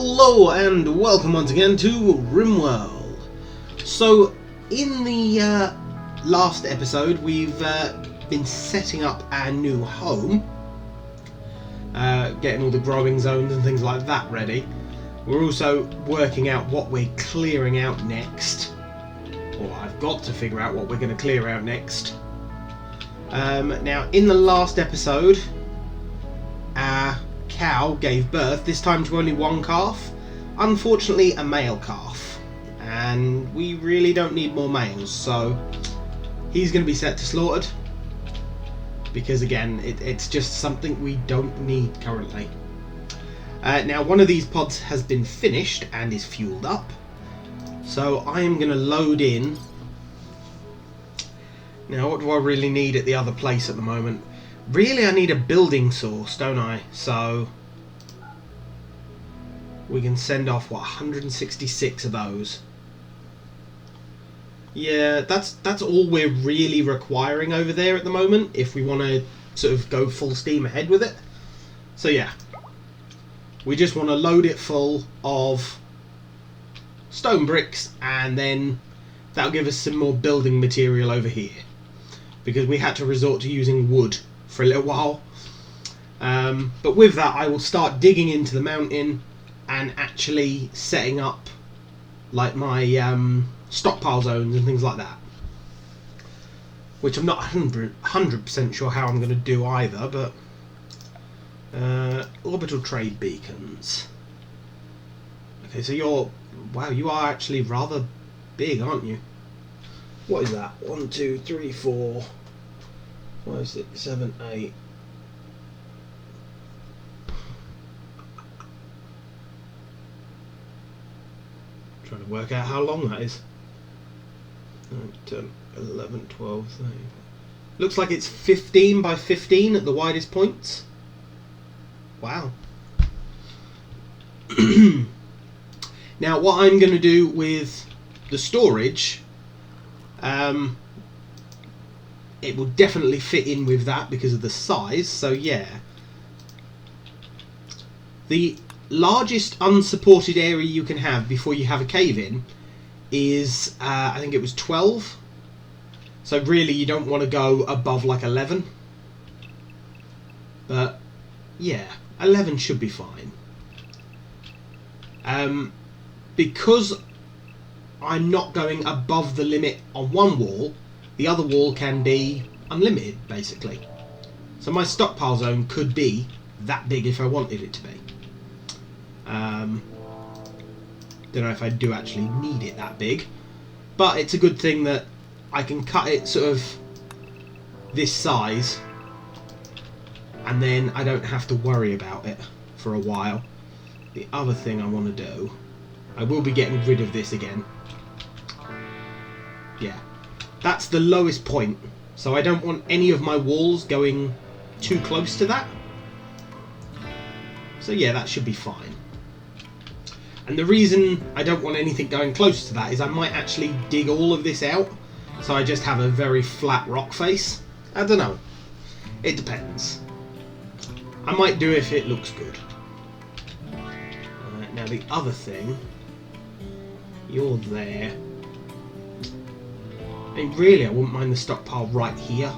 Hello and welcome once again to RimWorld. So in the last episode we've been setting up our new home, getting all the growing zones and things like that ready. We're also working out what we're clearing out next, or I've got to figure out what we're going to clear out next. Now in the last episode our cow gave birth, this time to only one calf, unfortunately a male calf, and we really don't need more males, so he's going to be set to slaughtered because again it's just something we don't need currently. Now one of these pods has been finished and is fueled up, so I am going to load in. Now what do I really need at the other place at the moment? Really, I need a building source, don't I? So we can send off, what, 166 of those. Yeah, that's all we're really requiring over there at the moment if we want to sort of go full steam ahead with it. So yeah, we just want to load it full of stone bricks, and then that'll give us some more building material over here, because we had to resort to using wood for a little while. But with that I will start digging into the mountain and actually setting up like my stockpile zones and things like that, which I'm not 100% sure how I'm going to do either. But orbital trade beacons. Okay, so you are actually rather big, aren't you? What is that? 1, 2, 3, 4, 5, 6, 7, 8. Trying to work out how long that is. 9, 10, 11, 12, 13. Looks like it's 15 by 15 at the widest points. Wow. Now what I'm going to do with the storage, it will definitely fit in with that because of the size, so yeah. The largest unsupported area you can have before you have a cave in is, I think it was 12. So really you don't want to go above like 11. But yeah, 11 should be fine. Because I'm not going above the limit on one wall, the other wall can be unlimited, basically. So my stockpile zone could be that big if I wanted it to be. Don't know if I do actually need it that big, but it's a good thing that I can cut it sort of this size, and then I don't have to worry about it for a while. The other thing I want to do, I will be getting rid of this again. Yeah. That's the lowest point, so I don't want any of my walls going too close to that. So yeah, that should be fine. And the reason I don't want anything going close to that is I might actually dig all of this out, so I just have a very flat rock face. I don't know. It depends. I might do if it looks good. Now the other thing, you're there. I mean, really, I wouldn't mind the stockpile right here.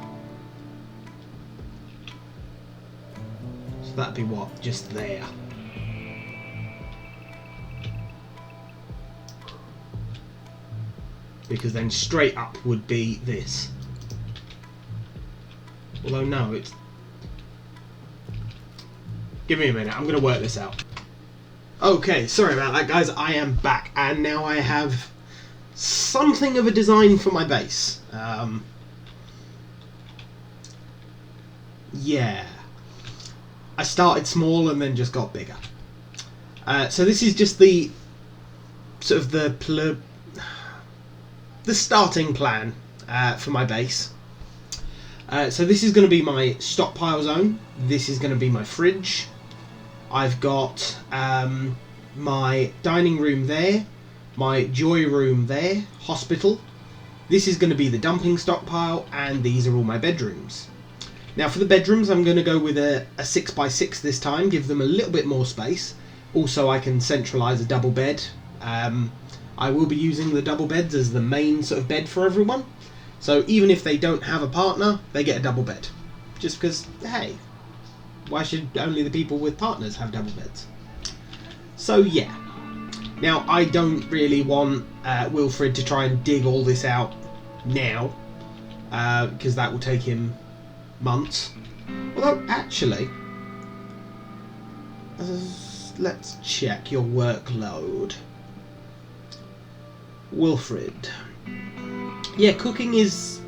So that'd be what? Just there. Because then straight up would be this. Although no, it's... Give me a minute, I'm going to work this out. Okay, sorry about that guys, I am back, and now I have something of a design for my base. Yeah, I started small and then just got bigger. So this is just the sort of the starting plan for my base. So this is going to be my stockpile zone. This is going to be my fridge. I've got my dining room there, my joy room there, hospital. This is going to be the dumping stockpile, and these are all my bedrooms. Now for the bedrooms I'm going to go with a 6x6 this time, give them a little bit more space, Also, I can centralise a double bed. I will be using the double beds as the main sort of bed for everyone. So even if they don't have a partner, they get a double bed. Just because, hey, why should only the people with partners have double beds? So yeah. Now, I don't really want Wilfred to try and dig all this out now, because that will take him months. Although, actually, let's check your workload. Wilfred. Yeah, cooking is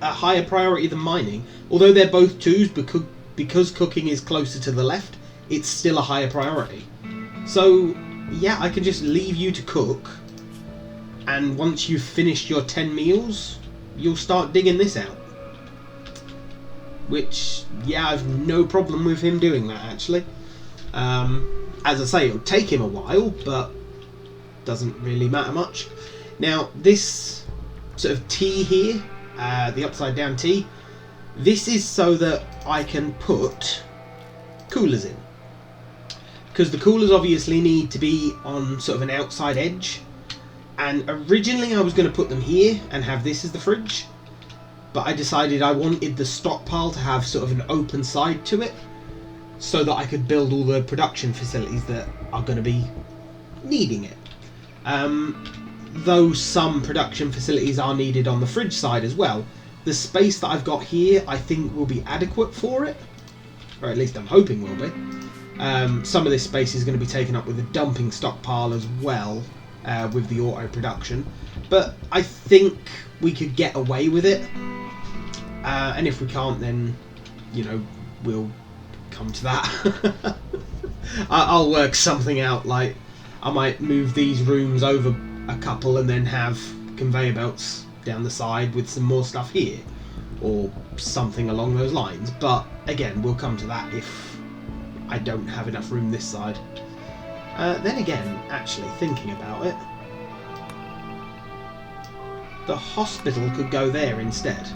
a higher priority than mining. Although they're both 2s, because cooking is closer to the left, it's still a higher priority. So, yeah, I can just leave you to cook, and once you've finished your 10 meals, you'll start digging this out. Which, yeah, I've no problem with him doing that, actually. As I say, it'll take him a while, but doesn't really matter much. Now, this sort of T here, the upside down T, this is so that I can put coolers in. Because the coolers obviously need to be on sort of an outside edge. And originally I was going to put them here and have this as the fridge. But I decided I wanted the stockpile to have sort of an open side to it, so that I could build all the production facilities that are going to be needing it. Though some production facilities are needed on the fridge side as well, the space that I've got here I think will be adequate for it. Or at least I'm hoping will be. Some of this space is going to be taken up with a dumping stockpile as well, with the auto production. But I think we could get away with it. And if we can't, then, you know, we'll come to that. I'll work something out, like I might move these rooms over a couple and then have conveyor belts down the side with some more stuff here, or something along those lines. But again, we'll come to that if I don't have enough room this side. Then again, actually thinking about it, the hospital could go there instead.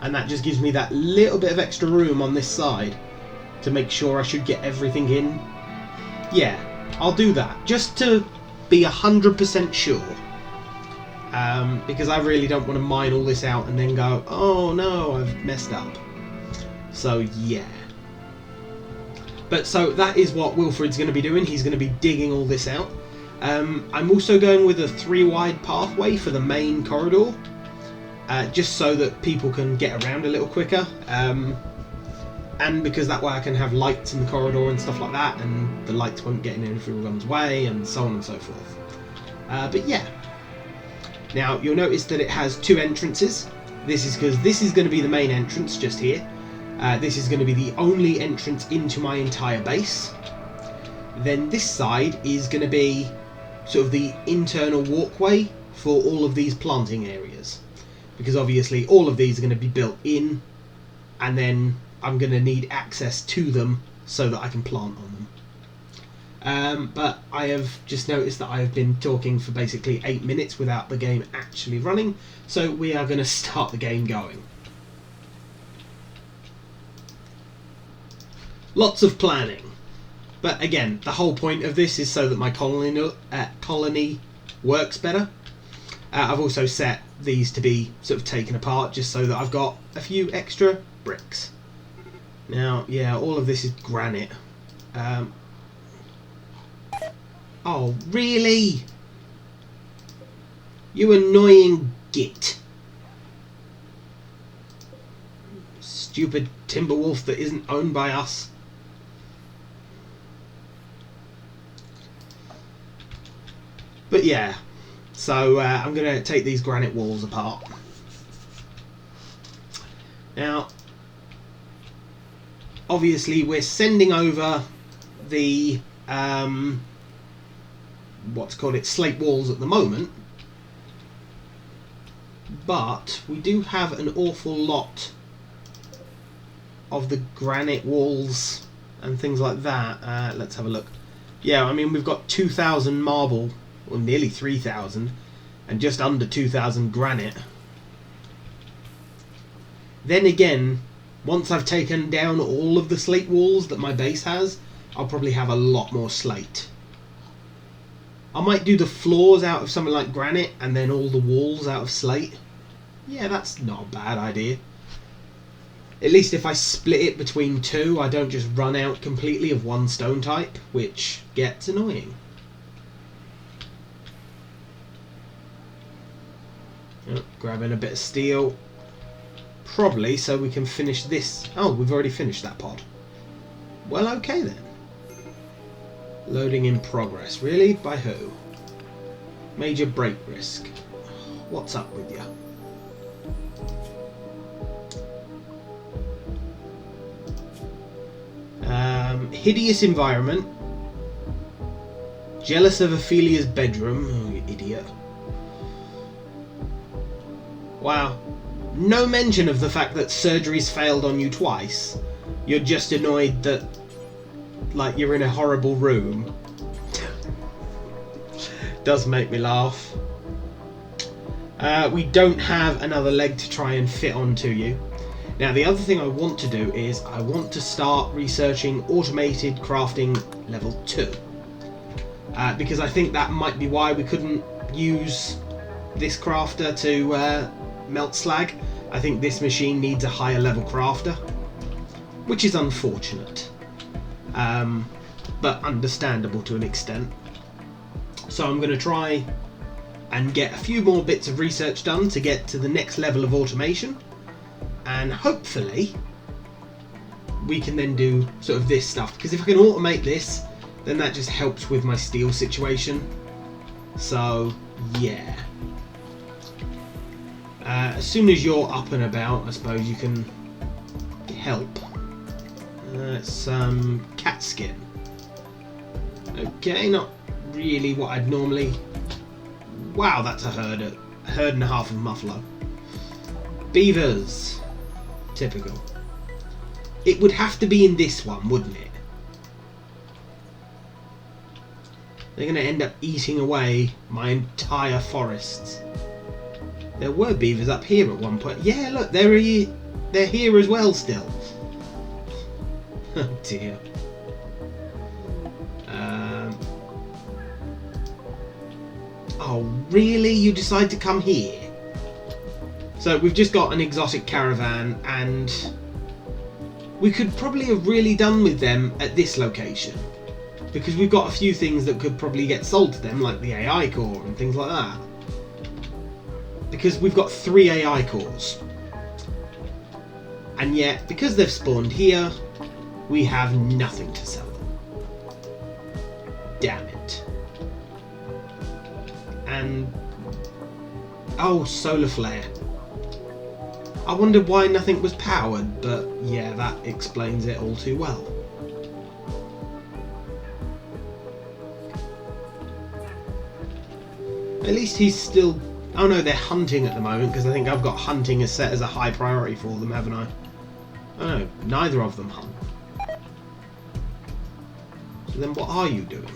And that just gives me that little bit of extra room on this side to make sure I should get everything in. Yeah, I'll do that, just to be 100% sure. Because I really don't want to mine all this out and then go, oh no, I've messed up. So yeah. But so that is what Wilfred's going to be doing. He's going to be digging all this out. I'm also going with a 3-wide pathway for the main corridor. Just so that people can get around a little quicker, and because that way I can have lights in the corridor and stuff like that, and the lights won't get in everyone's way, and so on and so forth. But yeah, now you'll notice that it has 2 entrances. This is because this is going to be the main entrance just here. This is going to be the only entrance into my entire base. Then this side is going to be sort of the internal walkway for all of these planting areas. Because obviously all of these are going to be built in, and then I'm going to need access to them so that I can plant on them. But I have just noticed that I have been talking for basically 8 minutes without the game actually running, so we are going to start the game going. Lots of planning. But again, the whole point of this is so that my colony works better. I've also set these to be sort of taken apart just so that I've got a few extra bricks. Now, yeah, all of this is granite. Oh, really? You annoying git. Stupid Timberwolf that isn't owned by us. But yeah. So I'm going to take these granite walls apart. Now, obviously we're sending over the slate walls at the moment, but we do have an awful lot of the granite walls and things like that. Let's have a look. Yeah, I mean, we've got 2,000 marble, or nearly 3,000, and just under 2,000 granite. Then again, once I've taken down all of the slate walls that my base has, I'll probably have a lot more slate. I might do the floors out of something like granite and then all the walls out of slate. Yeah, that's not a bad idea. At least if I split it between two, I don't just run out completely of one stone type, which gets annoying. Oh, grabbing a bit of steel. Probably so we can finish this. Oh, we've already finished that pod. Well, okay then. Loading in progress. Really? By who? Major break risk. What's up with you? Hideous environment. Jealous of Ophelia's bedroom. Oh, you idiot. Wow. No mention of the fact that surgery's failed on you twice. You're just annoyed that, like, you're in a horrible room. Does make me laugh. We don't have another leg to try and fit onto you. Now, the other thing I want to do is I want to start researching automated crafting level 2. Because I think that might be why we couldn't use this crafter to melt slag. I think this machine needs a higher level crafter, which is unfortunate, but understandable to an extent. So I'm going to try and get a few more bits of research done to get to the next level of automation, and hopefully we can then do sort of this stuff, because if I can automate this, then that just helps with my steel situation. So yeah. As soon as you're up and about, I suppose you can help. Some cat skin. Okay, not really what I'd normally... Wow, that's a herd and a half of muffalo. Beavers. Typical. It would have to be in this one, wouldn't it? They're going to end up eating away my entire forests. There were beavers up here at one point. Yeah, look, they're here as well still. Oh dear. Oh really? You decide to come here? So we've just got an exotic caravan, and we could probably have really done with them at this location, because we've got a few things that could probably get sold to them, like the AI core and things like that. Because we've got 3 AI cores. And yet, because they've spawned here, we have nothing to sell them. Damn it. And... oh, solar flare. I wondered why nothing was powered, but yeah, that explains it all too well. At least he's still... oh no, they're hunting at the moment, because I think I've got hunting as set as a high priority for them, haven't I? Oh no, neither of them hunt. So then what are you doing?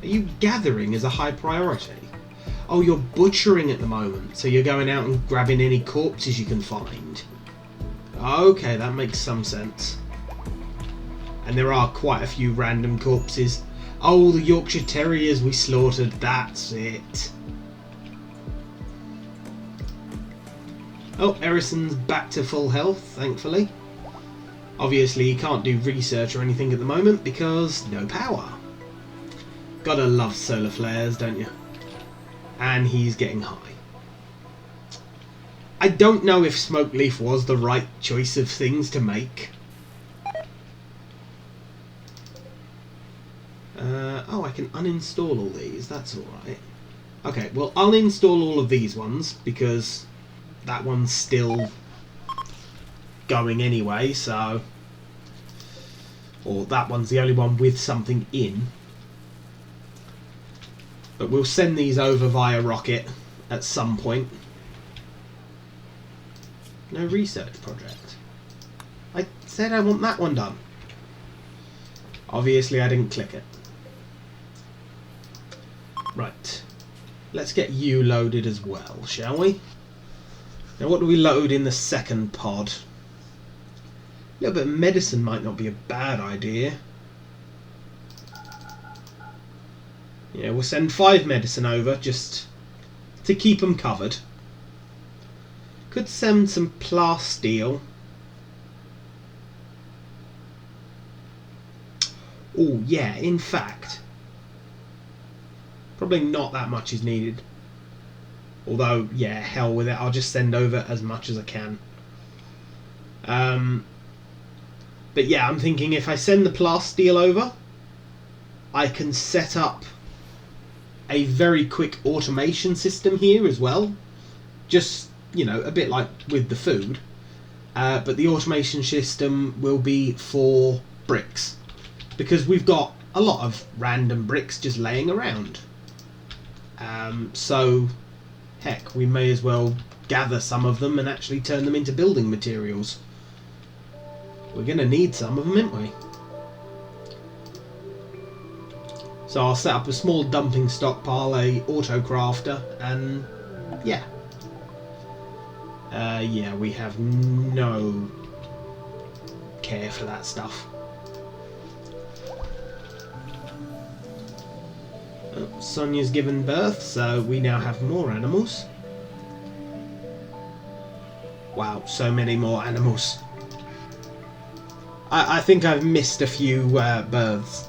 Are you gathering as a high priority? Oh, you're butchering at the moment, so you're going out and grabbing any corpses you can find. Okay, that makes some sense. And there are quite a few random corpses. Oh, the Yorkshire Terriers we slaughtered, that's it. Oh, Erison's back to full health, thankfully. Obviously, he can't do research or anything at the moment because no power. Gotta love solar flares, don't you? And he's getting high. I don't know if Smoke Leaf was the right choice of things to make. Oh, I can uninstall all these, that's alright. Okay, well, I'll install all of these ones because that one's still going anyway, so... or that one's the only one with something in. But we'll send these over via rocket at some point. No research project. I said I want that one done. Obviously I didn't click it. Right. Let's get you loaded as well, shall we? Now what do we load in the second pod? A little bit of medicine might not be a bad idea. Yeah, we'll send 5 medicine over just to keep them covered. Could send some plasteel. Oh yeah, in fact, probably not that much is needed. Although, yeah, hell with it, I'll just send over as much as I can. But yeah, I'm thinking if I send the plasteel over, I can set up a very quick automation system here as well. Just, you know, a bit like with the food. But the automation system will be for bricks. Because we've got a lot of random bricks just laying around. So, heck, we may as well gather some of them and actually turn them into building materials. We're going to need some of them, aren't we? So I'll set up a small dumping stockpile, a auto crafter, and yeah. Yeah, we have no care for that stuff. Oh, Sonia's given birth, so we now have more animals. Wow, so many more animals. I think I've missed a few births.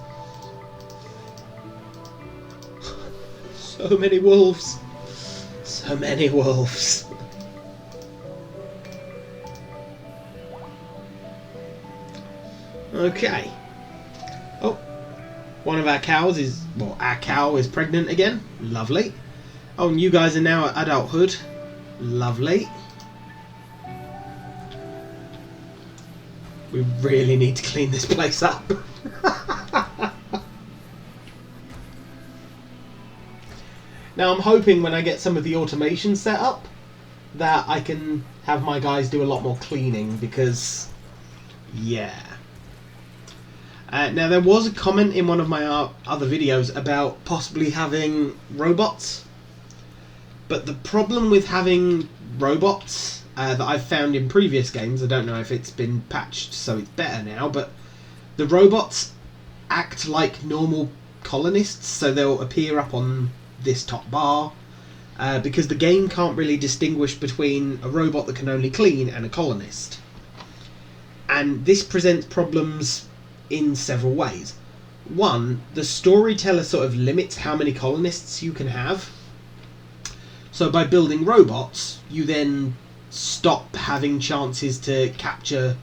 So many wolves. So many wolves. Okay. Oh, one of our cows is, well, our cow is pregnant again. Lovely. Oh, and you guys are now at adulthood. Lovely. We really need to clean this place up. Now I'm hoping when I get some of the automation set up that I can have my guys do a lot more cleaning because, yeah. Now there was a comment in one of my other videos about possibly having robots. But the problem with having robots that I've found in previous games, I don't know if it's been patched so it's better now, but the robots act like normal colonists, so they'll appear up on this top bar, because the game can't really distinguish between a robot that can only clean and a colonist. And this presents problems in several ways. One, the storyteller sort of limits how many colonists you can have. So by building robots, you then stop having chances to capture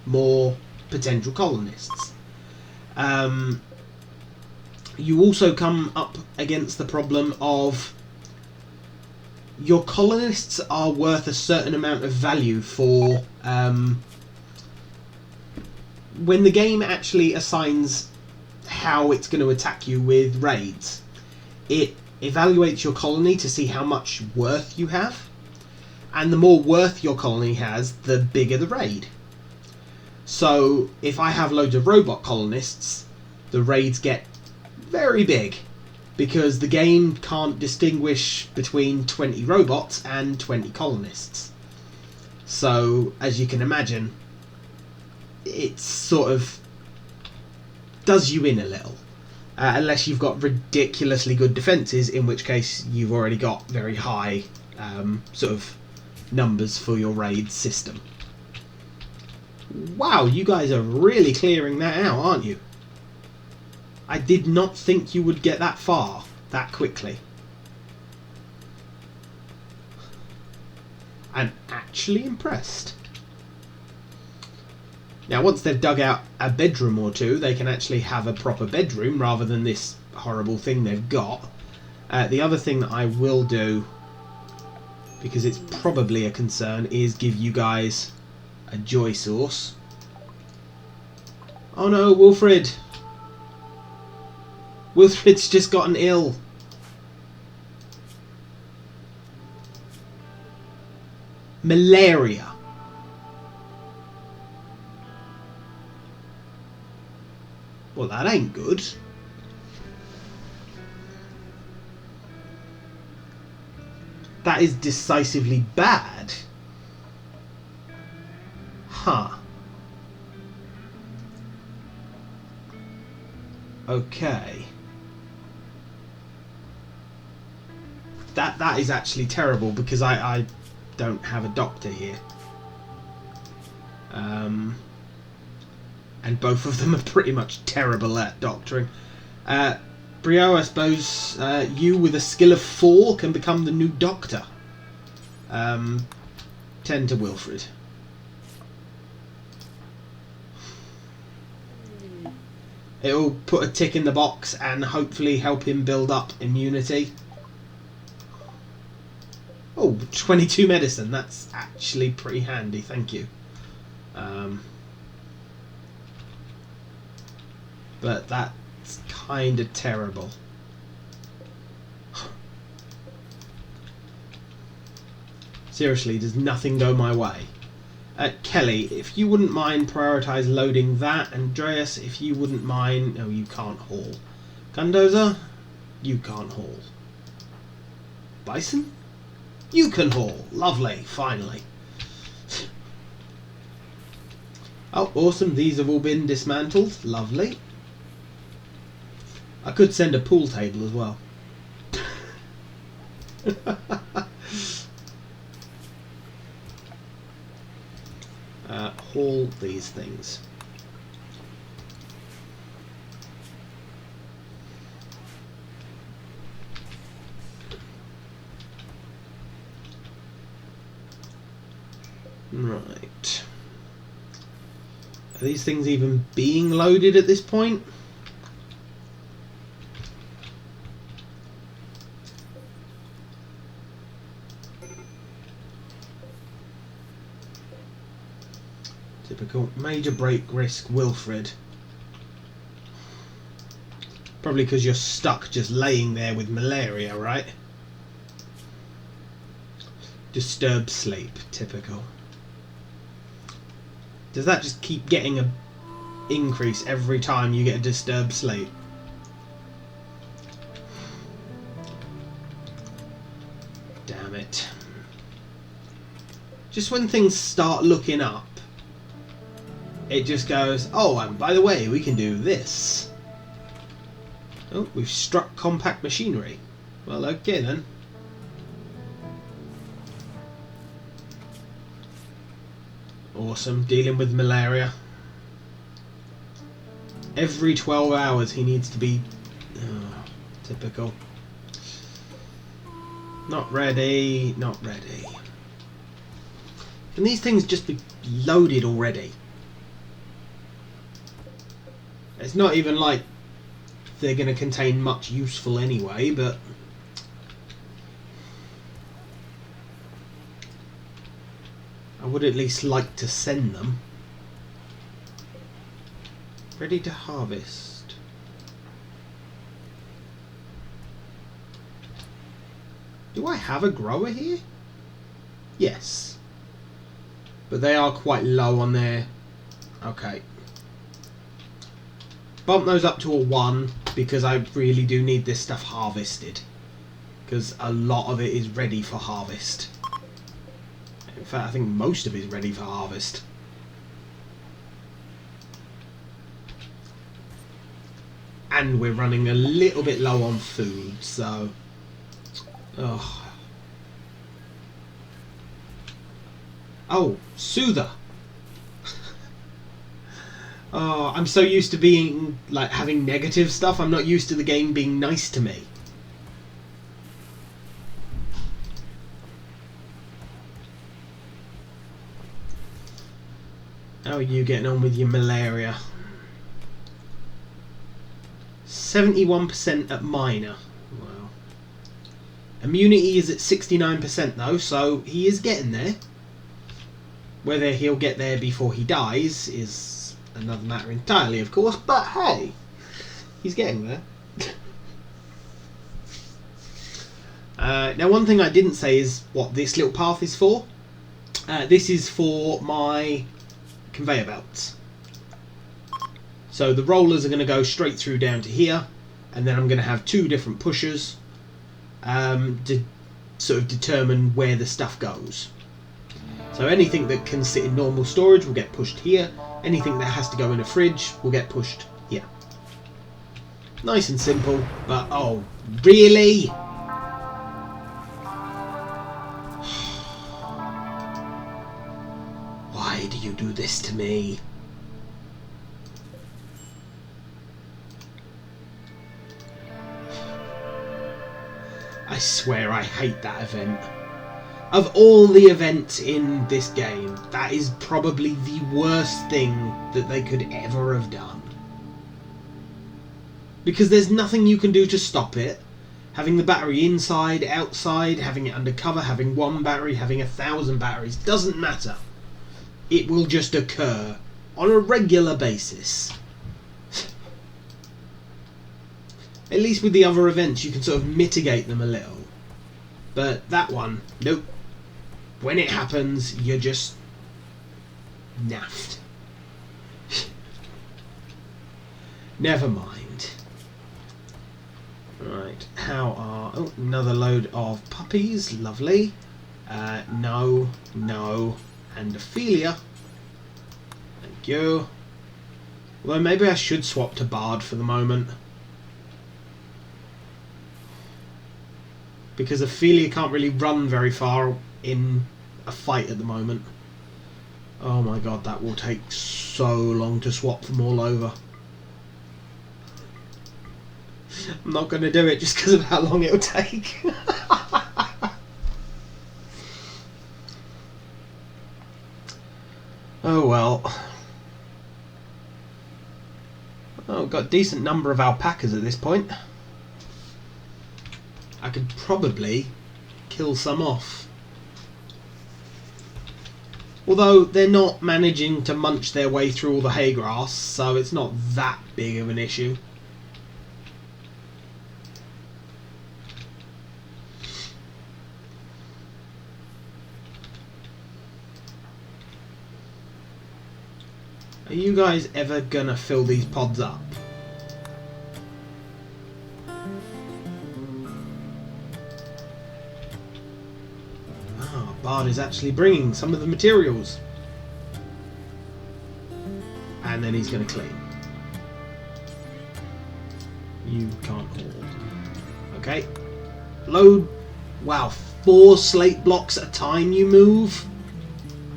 more potential colonists. You also come up against the problem of your colonists are worth a certain amount of value for when the game actually assigns how it's going to attack you with raids. It evaluates your colony to see how much worth you have, and the more worth your colony has, the bigger the raid. So if I have loads of robot colonists, the raids get very big because the game can't distinguish between 20 robots and 20 colonists. So as you can imagine, it sort of does you in a little. Unless you've got ridiculously good defences, in which case you've already got very high sort of numbers for your raid system. Wow, you guys are really clearing that out, aren't you? I did not think you would get that far, that quickly. I'm actually impressed. Now, once they've dug out a bedroom or two, they can actually have a proper bedroom rather than this horrible thing they've got. The other thing that I will do, because it's probably a concern, is give you guys a joy source. Oh no, Wilfred! Wilfred's just gotten ill. Malaria. Well, that ain't good. That is decisively bad. Huh. Okay. That is actually terrible because I don't have a doctor here. And both of them are pretty much terrible at doctoring. Brio, I suppose you with a skill of 4 can become the new doctor. 10 to Wilfred. It'll put a tick in the box and hopefully help him build up immunity. Oh, 22 medicine. That's actually pretty handy, thank you. But that's kind of terrible. Seriously, does nothing go my way? Kelly, if you wouldn't mind prioritise loading that. Andreas, if you wouldn't mind... No, you can't haul. Gundozer, you can't haul. Bison? You can haul. Lovely, finally. Oh, awesome. These have all been dismantled. Lovely. I could send a pool table as well. Haul these things. Right. Are these things even being loaded at this point? Typical. Major break risk, Wilfred. Probably because you're stuck just laying there with malaria, right? Disturbed sleep, typical. Does that just keep getting a increase every time you get a disturbed sleep? Damn it. Just when things start looking up, it just goes, oh, and by the way, we can do this. Oh, we've struck compact machinery. Well, okay then. Awesome, dealing with malaria. Every 12 hours he needs to be... Oh, typical. Not ready, not ready. Can these things just be loaded already? It's not even like they're going to contain much useful anyway, but... I would at least like to send them. Ready to harvest. Do I have a grower here? Yes. But they are quite low on their... Okay. Bump those up to a 1 because I really do need this stuff harvested. Because a lot of it is ready for harvest. In fact, I think most of it is ready for harvest. And we're running a little bit low on food, so... Oh, Soother! Oh, I'm so used to being, like, having negative stuff, I'm not used to the game being nice to me. How are you getting on with your malaria? 71% at minor. Wow. Immunity is at 69% though, so he is getting there. Whether he'll get there before he dies is another matter entirely, of course, but hey, he's getting there. Now, one thing I didn't say is what this little path is for. This is for my conveyor belts. So the rollers are going to go straight through down to here, and then I'm going to have 2 different pushers sort of determine where the stuff goes. So anything that can sit in normal storage will get pushed here. Anything that has to go in a fridge will get pushed here. Nice and simple, but oh, really? Why do you do this to me? I swear I hate that event. Of all the events in this game, that is probably the worst thing that they could ever have done. Because there's nothing you can do to stop it. Having the battery inside, outside, having it undercover, having one battery, having 1,000 batteries, doesn't matter. It will just occur on a regular basis. At least with the other events you can sort of mitigate them a little. But that one, nope. When it happens, you're just naffed. Never mind. Right, how are... Oh, another load of puppies. Lovely. No, no, and Ophelia. Thank you. Well, maybe I should swap to Bard for the moment. Because Ophelia can't really run very far in a fight at the moment. Oh my god, that will take so long to swap them all over. I'm not going to do it just because of how long it'll take. Oh well. Oh, got a decent number of alpacas at this point. I could probably kill some off. Although they're not managing to munch their way through all the hay grass, so it's not that big of an issue. Are you guys ever gonna fill these pods up? Bard is actually bringing some of the materials. And then he's going to clean. You can't hold. Okay. Load. Wow, 4 slate blocks at a time you move?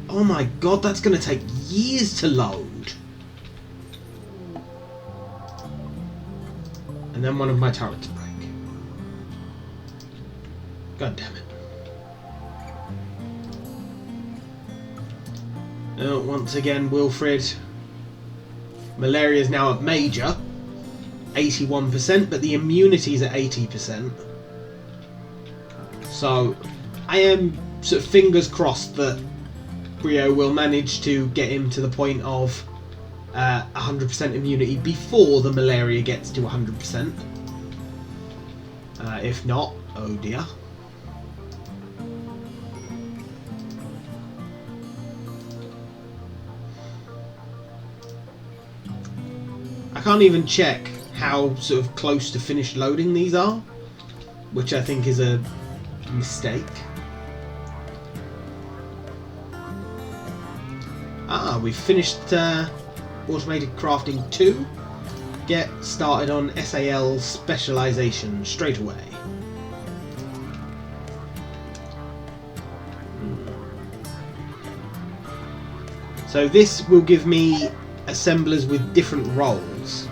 Oh my god, that's going to take years to load. And then one of my turrets break. God damn it. Once again, Wilfred. Malaria is now at major, 81%, but the immunity is at 80%. So, I am sort of fingers crossed that Brio will manage to get him to the point of 100% immunity before the malaria gets to 100%. If not, oh dear. I can't even check how sort of close to finished loading these are, which I think is a mistake. Ah, we've finished Automated Crafting 2. Get started on S.A.L specialization straight away. So this will give me assemblers with different roles.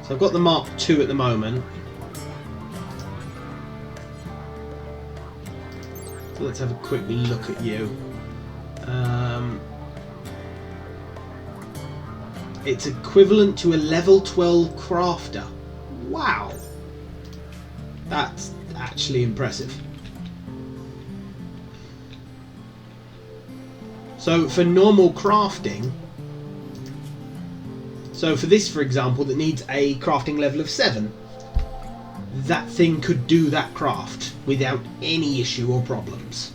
So I've got the Mark II at the moment. So let's have a quick look at you. It's equivalent to a level 12 crafter. Wow! That's actually impressive. So for normal crafting, so for this, for example, that needs a crafting level of 7, that thing could do that craft without any issue or problems.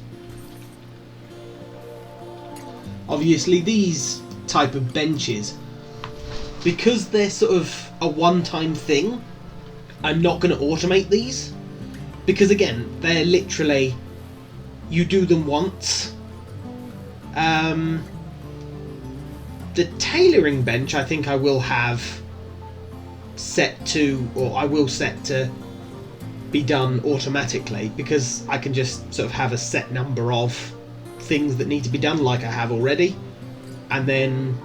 Obviously these type of benches, because they're sort of a one-time thing, I'm not going to automate these. because again, they're literally, you do them once. The tailoring bench I think I will have set to, or I will set to be done automatically, because I can just sort of have a set number of things that need to be done like I have already, and then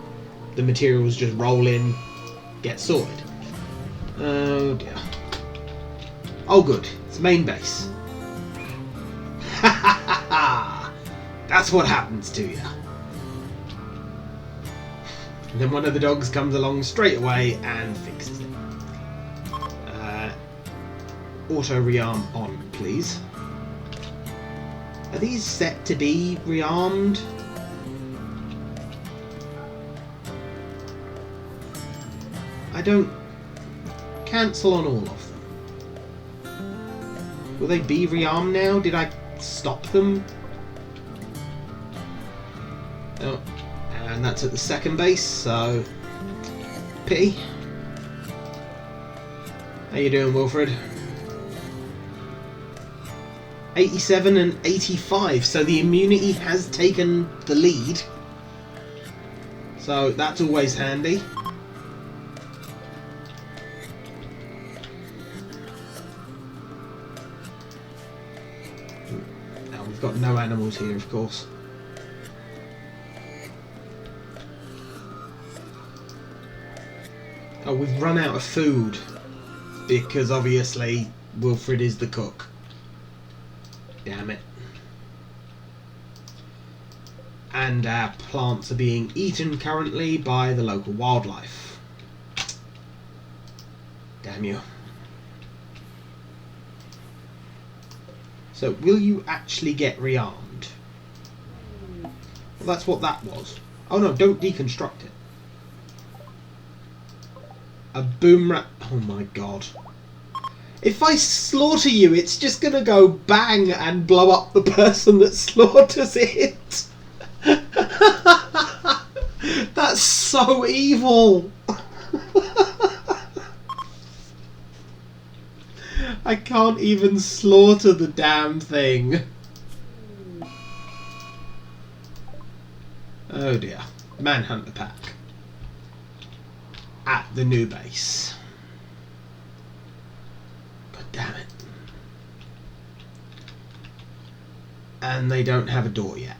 the materials just roll in, get sorted. Oh dear. Oh good, it's main base. Ha ha ha ha! That's what happens to you. And then one of the dogs comes along straight away and fixes it. Auto rearm on, please. Are these set to be rearmed? I don't... Cancel on all of them. Will they be rearmed now? Did I stop them? Oh, and that's at the second base, so... Pity. How you doing, Wilfred? 87 and 85, so the immunity has taken the lead. So that's always handy. Now we've got no animals here, of course. Oh, we've run out of food because obviously Wilfred is the cook. Damn it. And our plants are being eaten currently by the local wildlife. Damn you. So, will you actually get rearmed? Well, that's what that was. Oh no, don't deconstruct it. A boomerang. Oh my god. If I slaughter you, it's just gonna go bang and blow up the person that slaughters it. That's so evil. I can't even slaughter the damn thing. Oh dear. Manhunter pack. At the new base. God damn it. And they don't have a door yet.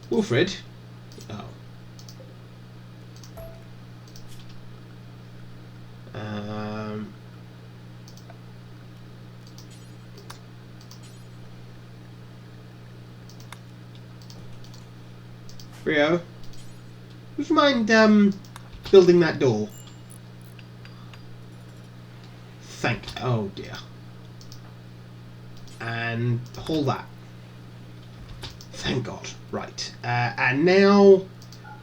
Wilfred? Oh. Rio? Would you mind building that door? Oh dear. And hold that. Thank God. Right. And now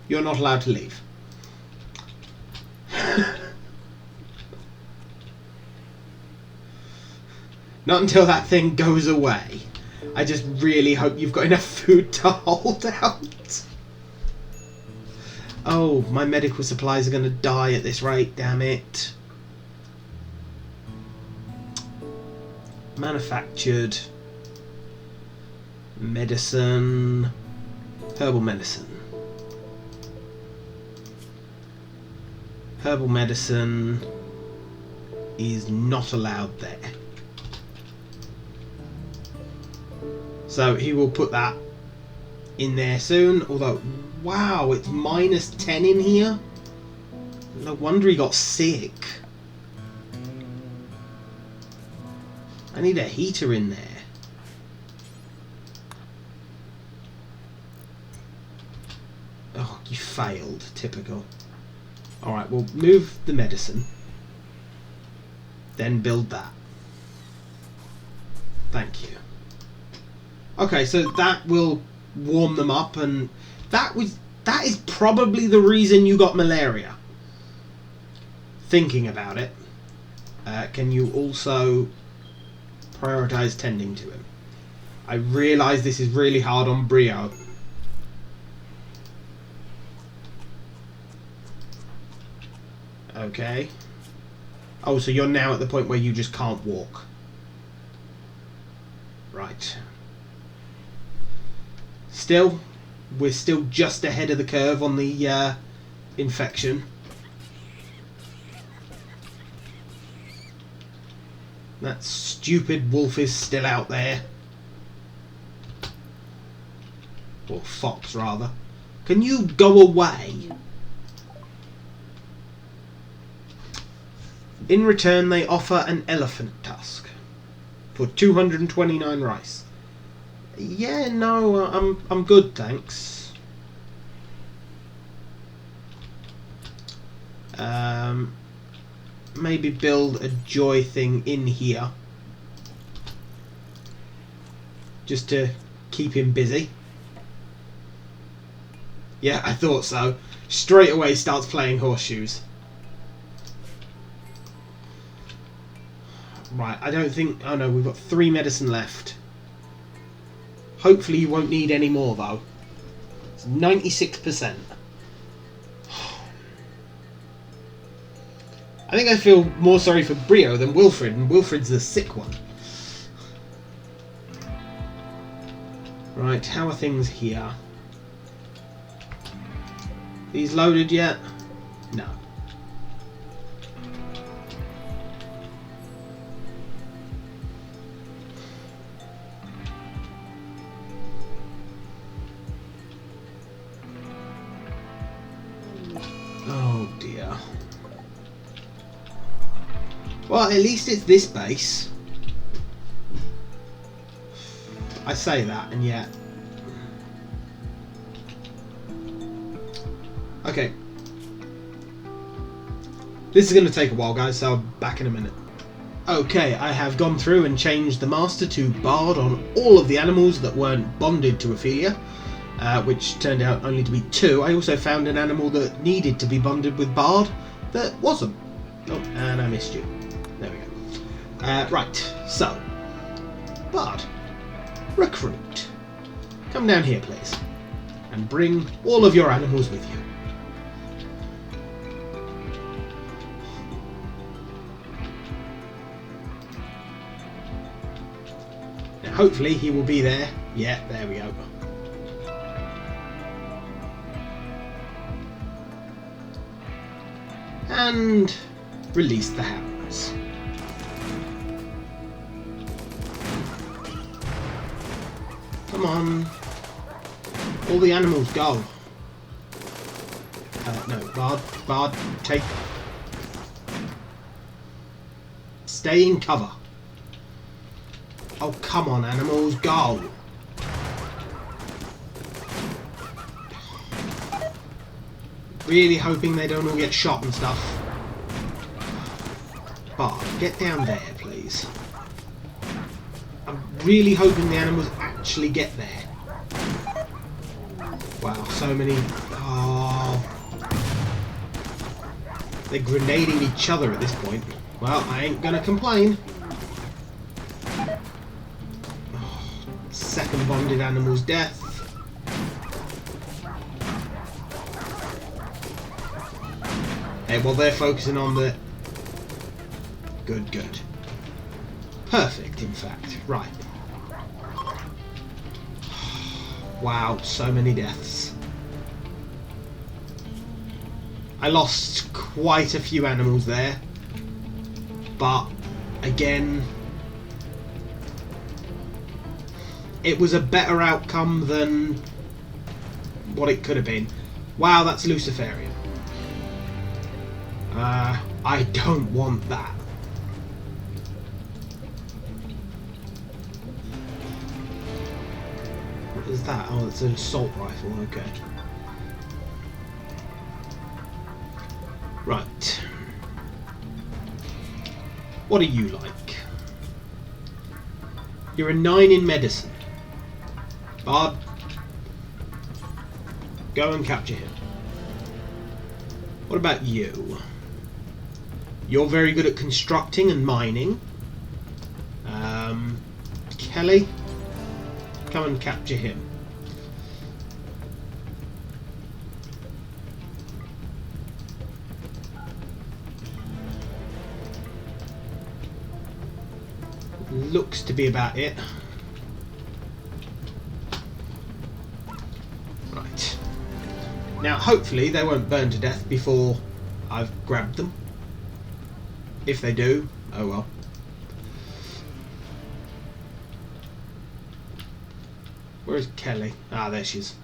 you're not allowed to leave. Not until that thing goes away. I just really hope you've got enough food to hold out. Oh, my medical supplies are going to die at this rate, damn it. Manufactured medicine, herbal medicine. Herbal medicine is not allowed there. So he will put that in there soon, although, wow, it's -10 in here. No wonder he got sick. I need a heater in there. Oh, you failed. Typical. Alright, we'll move the medicine. Then build that. Thank you. Okay, so that will warm them up, and that is probably the reason you got malaria. Thinking about it, can you also prioritize tending to him? I realise this is really hard on Brio. Okay. Oh, so you're now at the point where you just can't walk. Right. Still, we're still just ahead of the curve on the infection. That stupid wolf is still out there. Or fox, rather. Can you go away? In return, they offer an elephant tusk for 229 rice. Yeah, no, I'm good, thanks. Maybe build a joy thing in here, just to keep him busy. Yeah, I thought so. Straight away starts playing horseshoes. Right, I don't think... Oh no, we've got 3 medicine left. Hopefully you won't need any more though. It's 96%. I think I feel more sorry for Brio than Wilfred, and Wilfred's the sick one. Right, how are things here? These loaded yet? No. Oh dear. Well, at least it's this base. I say that, and yet... Okay. This is going to take a while, guys, so I'll be back in a minute. Okay, I have gone through and changed the master to Bard on all of the animals that weren't bonded to Ophelia, which turned out only to be 2. I also found an animal that needed to be bonded with Bard that wasn't. Oh, and I missed you. There we go. Right, so, Bard, recruit. Come down here, please, and bring all of your animals with you. Now, hopefully he will be there. Yeah, there we go. And release the hounds. Come on. All the animals go. No, Bard, take... Stay in cover. Oh, come on, animals, go. Really hoping they don't all get shot and stuff. Bard, get down there, please. I'm really hoping the animals actually get there. Wow, so many... Oh. They're grenading each other at this point. Well, I ain't gonna complain. Oh, second bonded animal's death. Hey, well, they're focusing on the... Good, good. Perfect, in fact. Right. Wow, so many deaths. I lost quite a few animals there. But, again... It was a better outcome than what it could have been. Wow, that's Luciferian. I don't want that. What is that? Oh, it's an assault rifle, okay. Right. What are you like? You're a 9 in medicine. Bard, go and capture him. What about you? You're very good at constructing and mining. Kelly, come and capture him. Looks to be about it. Now, hopefully they won't burn to death before I've grabbed them. If they do, oh well. Where's Kelly? Ah, there she is.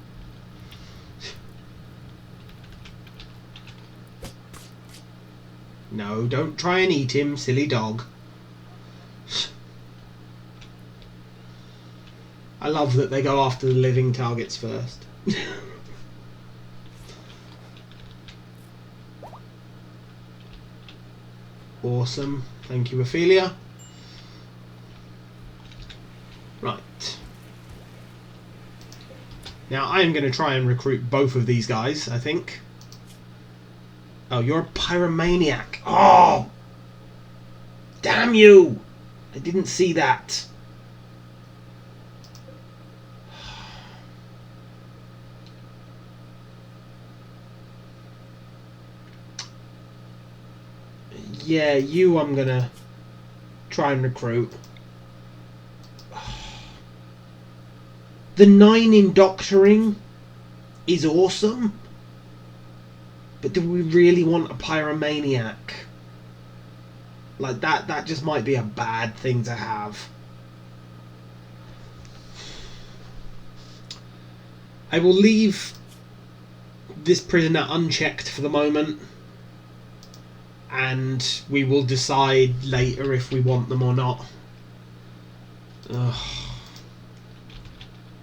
No, don't try and eat him, silly dog. I love that they go after the living targets first. Awesome. Thank you, Ophelia. Right. Now, I am going to try and recruit both of these guys, I think. Oh, you're a pyromaniac. Oh! Damn you! I didn't see that. Yeah, you I'm gonna try and recruit. The 9 in doctoring is awesome, but do we really want a pyromaniac? Like that just might be a bad thing to have. I will leave this prisoner unchecked for the moment, and we will decide later if we want them or not. Ugh.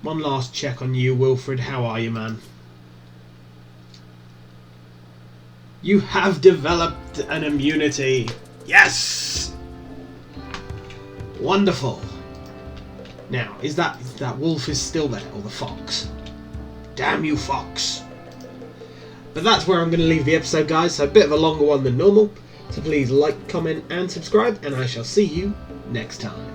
One last check on you, Wilfred. How are you, man? You have developed an immunity. Yes! Wonderful. Now, is that wolf is still there, or the fox? Damn you, fox. But that's where I'm going to leave the episode, guys. So a bit of a longer one than normal. So please like, comment, and subscribe, and I shall see you next time.